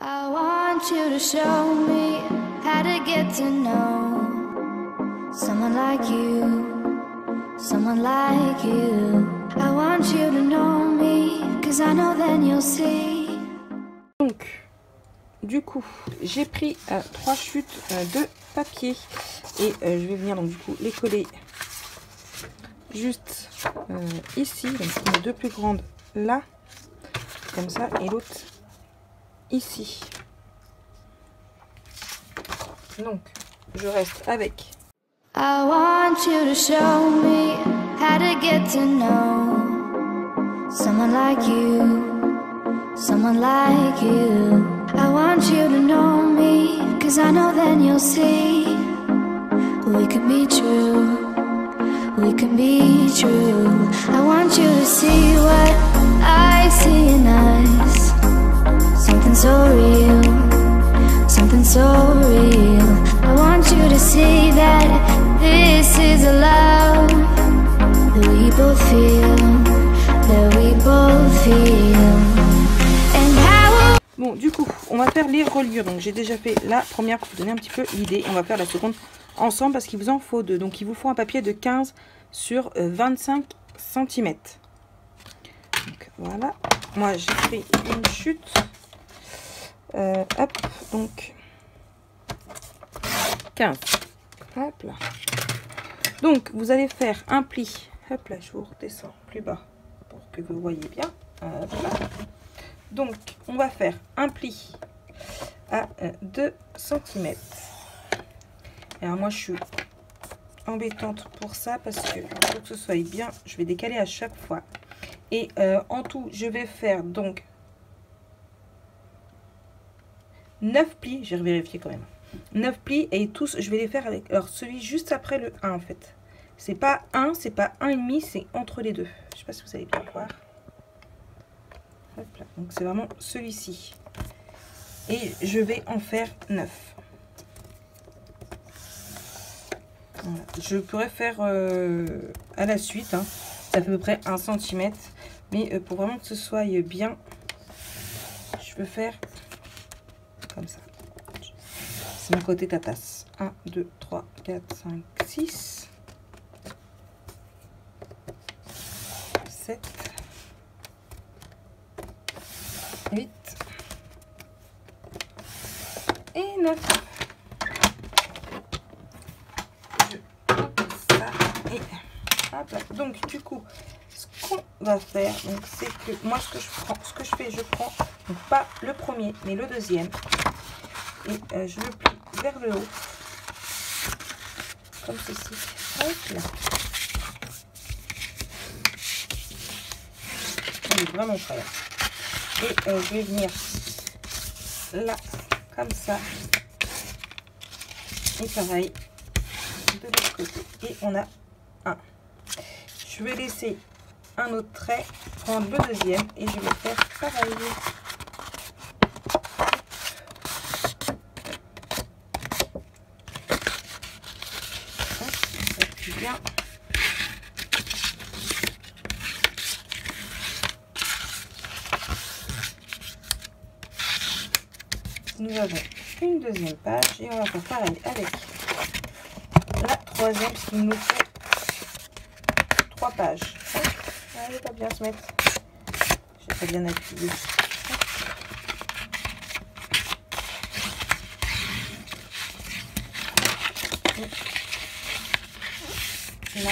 I want you to show me how to get to know someone like you, someone like you. I want you to know me, 'cause I know then you'll see. Donc, du coup, j'ai pris 3 chutes de papier et je vais venir donc du coup les coller juste ici. Donc, les deux plus grandes là, comme ça, et l'autre ici. Donc, je reste avec. I want you to show me how to get to know someone like you, someone like you. I want you to know me, 'cause I know then you'll see. We can be true, we can be true. I want you to see what I see in us. Something so real, something so real. I want you to see that this is a love that we both feel, that we both feel. And how... Bon, du coup, on va faire les reliures. Donc, j'ai déjà fait la première pour vous donner un petit peu l'idée. On va faire la seconde ensemble parce qu'il vous en faut deux. Donc, il vous faut un papier de 15 sur 25 cm. Donc, voilà. Moi, j'ai pris une chute. Hop, donc 15. Hop là. Donc, vous allez faire un pli. Hop là, je vous redescends plus bas pour que vous voyez bien. Hop là. Donc, on va faire un pli à 2 cm. Alors, moi, je suis embêtante pour ça parce que pour que ce soit bien, je vais décaler à chaque fois. Et en tout, je vais faire donc 9 plis. J'ai revérifié quand même. 9 plis et tous, je vais les faire avec. Alors, celui juste après le 1 en fait. C'est pas 1, c'est pas 1,5, c'est entre les deux. Je sais pas si vous allez bien voir. Hop là. Donc, c'est vraiment celui-ci. Et je vais en faire 9. Voilà. Je pourrais faire à la suite. Hein. Ça fait à peu près 1 cm. Mais pour vraiment que ce soit bien, je peux faire comme ça. C'est mon côté ta tasse. 1, 2, 3, 4, 5, 6, 7, 8 et 9. Je coupe ça et hop là. Donc du coup, ce qu'on va faire, c'est que moi ce que je fais, je prends donc pas le premier mais le deuxième et je le plie vers le haut comme ceci. Hop là. Il est vraiment prêt. Et je vais venir là comme ça et pareil de l'autre côté. Et on a un. Je vais laisser un autre trait, prendre le deuxième et je vais faire pareil. Bien. Nous avons une deuxième page et on va faire pareil avec la troisième puisqu'il nous faut 3 pages. Elle ne va pas bien se mettre. Je vais pas bien appuyer. Là.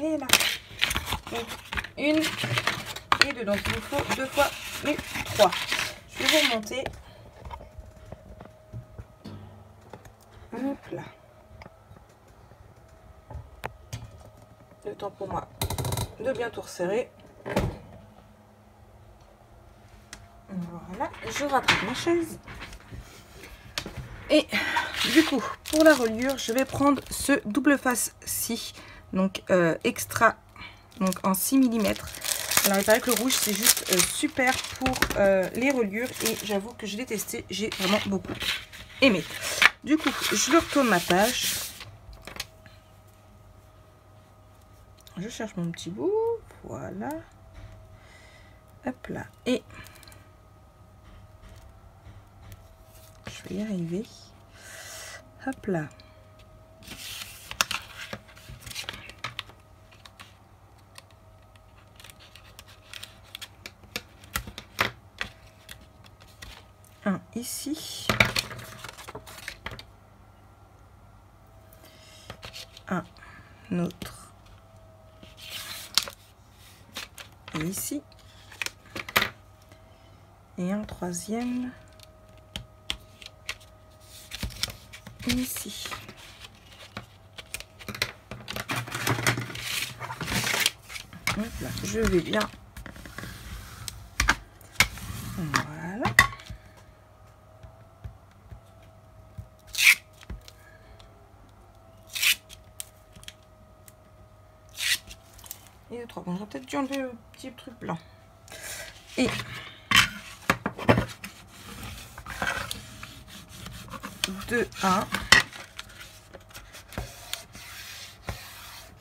Et là. Donc, une et deux. Donc, il nous faut 2 fois 3. Je vais remonter. Hop là. Le temps pour moi de bien tout resserrer. Voilà. Je rattrape ma chaise. Et du coup, pour la reliure, je vais prendre ce double face-ci, donc extra, donc en 6 mm. Alors, il paraît que le rouge, c'est juste super pour les reliures. Et j'avoue que je l'ai testé, j'ai vraiment beaucoup aimé. Du coup, je retourne ma page. Je cherche mon petit bout. voilà. Hop là. Et je vais y arriver. Hop là. Un ici. Un autre. Et ici. Et un troisième. Ici. Hop là, je vais bien. Voilà. Et deux, trois. Bon, j'aurais peut-être dû enlever le petit truc blanc. Et 2, 1.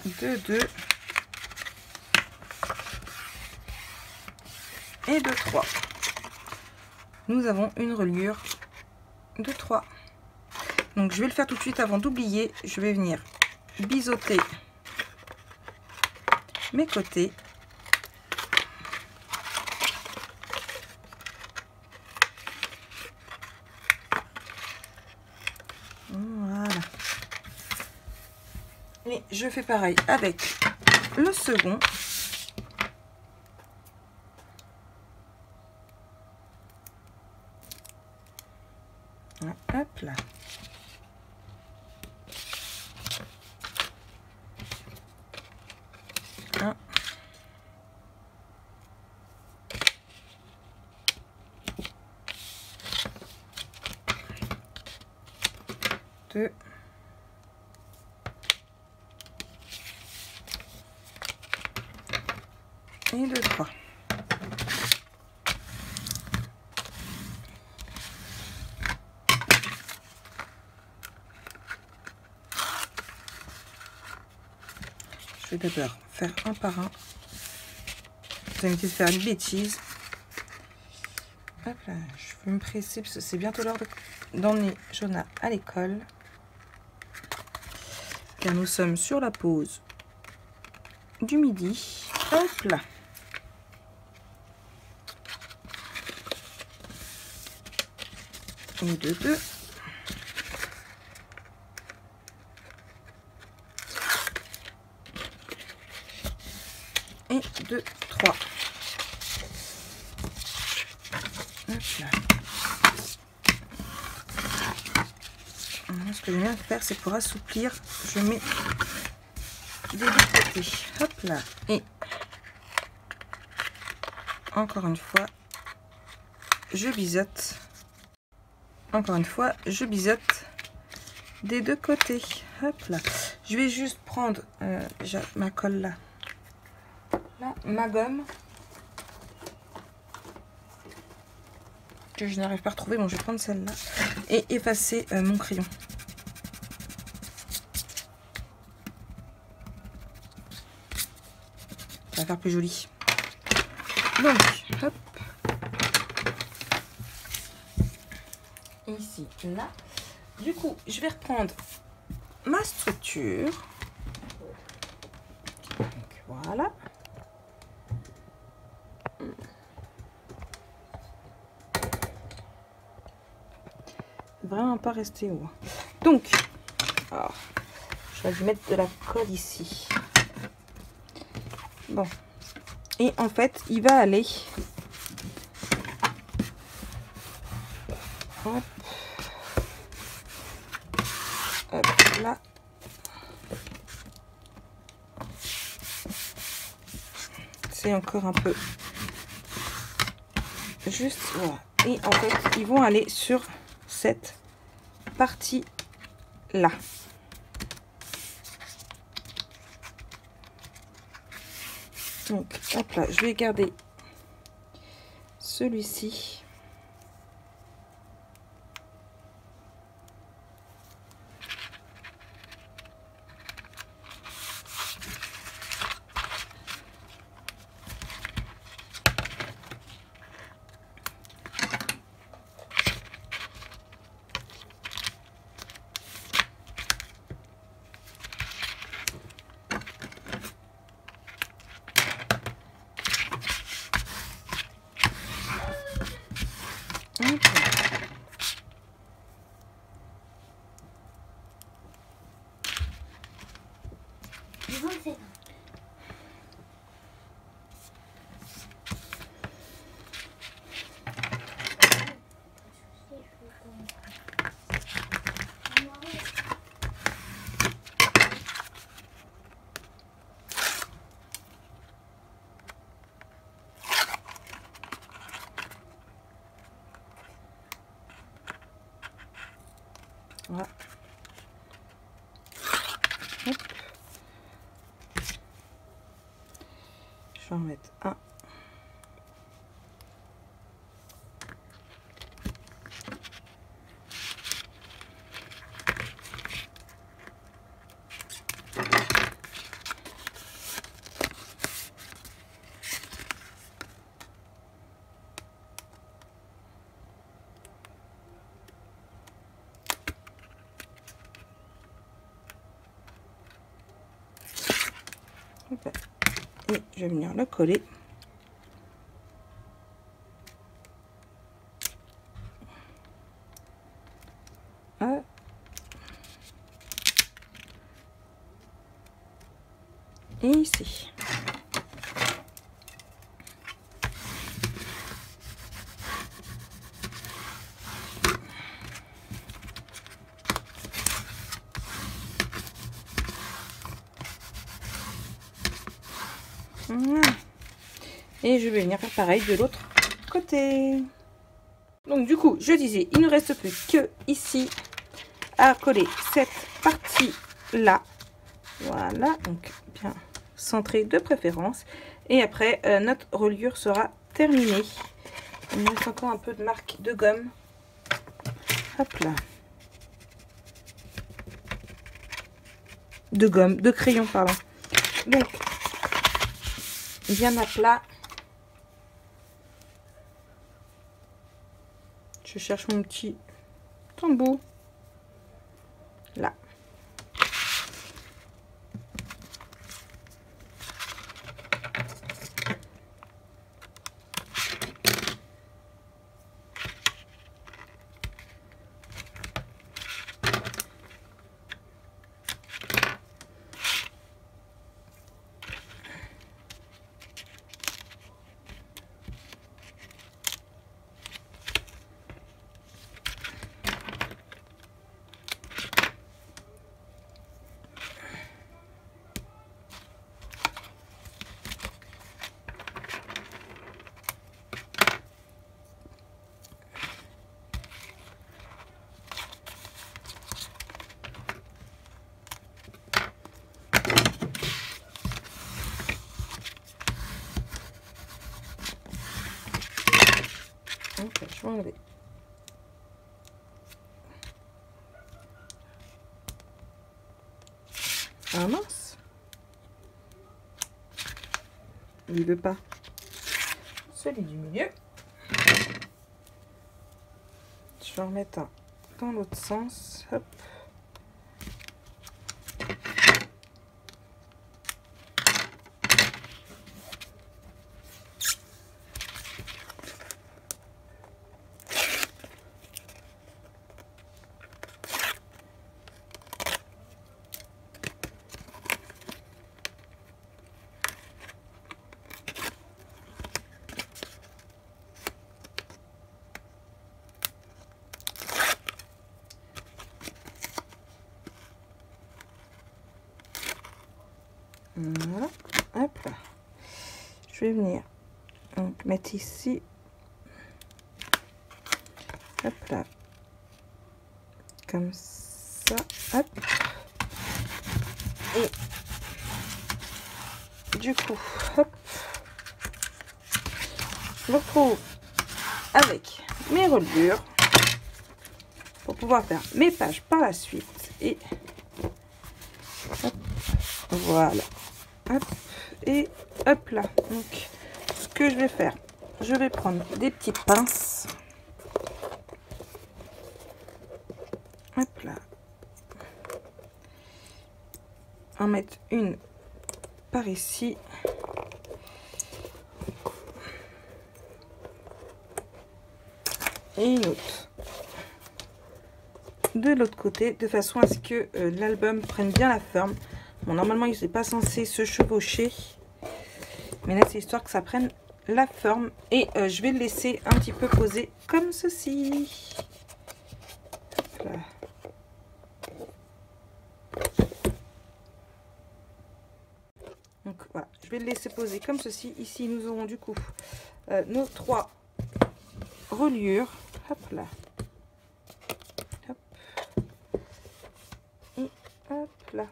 2, 2. Et 2, 3. Nous avons une reliure de 3. Donc je vais le faire tout de suite avant d'oublier. Je vais venir biseauter mes côtés. Voilà. Et je fais pareil avec le second. Hop là. Un. Deux. Et 2, 3. Je vais d'abord faire un par un. Vous allez me faire une bêtise. Hop là, je vais me presser parce que c'est bientôt l'heure d'emmener Jonah à l'école. Car nous sommes sur la pause du midi. Hop là. Et 2, 2. Et 2, 3. Hop là. Alors, ce que je viens de faire, c'est pour assouplir. Je mets des deux côtés. Hop là. Et encore une fois, je biseaute. Encore une fois, je biseaute des deux côtés. Hop là. Je vais juste prendre ma colle là. Là, ma gomme. Que je n'arrive pas à retrouver. Bon, je vais prendre celle-là. Et effacer mon crayon. Ça va faire plus joli. Donc, hop. Ici, là. Du coup, je vais reprendre ma structure. Donc, voilà. Vraiment pas rester haut. Donc, alors, je vais lui mettre de la colle ici. Bon. Et en fait, il va aller. Hop. Hop là. C'est encore un peu. Juste, voilà. Et en fait, ils vont aller sur cette partie là. Donc, hop là, je vais garder celui-ci. Voilà. Hop. Je vais en mettre un. Et je vais venir le coller. Et ici. Voilà. Et je vais venir faire pareil de l'autre côté. Donc du coup, je disais, il ne reste plus que ici à coller cette partie là. Voilà, donc bien centré de préférence. Et après, notre reliure sera terminée. Il me reste encore un peu de marque de gomme. Hop là. De gomme, de crayon, pardon. Donc, bien à plat. Je cherche mon petit tambour. Là. Ok, je vais enlever. Ah mince. Il veut pas. Celui du milieu. Je vais en remettre un dans l'autre sens. Hop. Voilà, hop là. Je vais venir donc mettre ici, hop là, comme ça, hop. Et du coup, hop, je me retrouve avec mes reliures pour pouvoir faire mes pages par la suite. Et hop, voilà. Hop, et hop là. Donc, ce que je vais faire, je vais prendre des petites pinces. Hop là. En mettre une par ici. Et une autre de l'autre côté, de façon à ce que l'album prenne bien la forme. Bon, normalement, il n'est pas censé se chevaucher. Mais là, c'est histoire que ça prenne la forme. Et je vais le laisser un petit peu poser comme ceci. Hop là. Donc, voilà. Je vais le laisser poser comme ceci. Ici, nous aurons du coup nos 3 reliures. Hop là. Hop. là.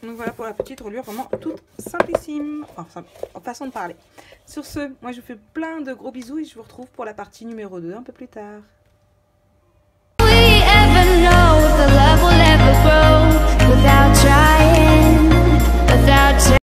Donc voilà pour la petite reliure, vraiment toute simplissime, enfin en façon de parler. Sur ce, moi je vous fais plein de gros bisous et je vous retrouve pour la partie numéro 2 un peu plus tard.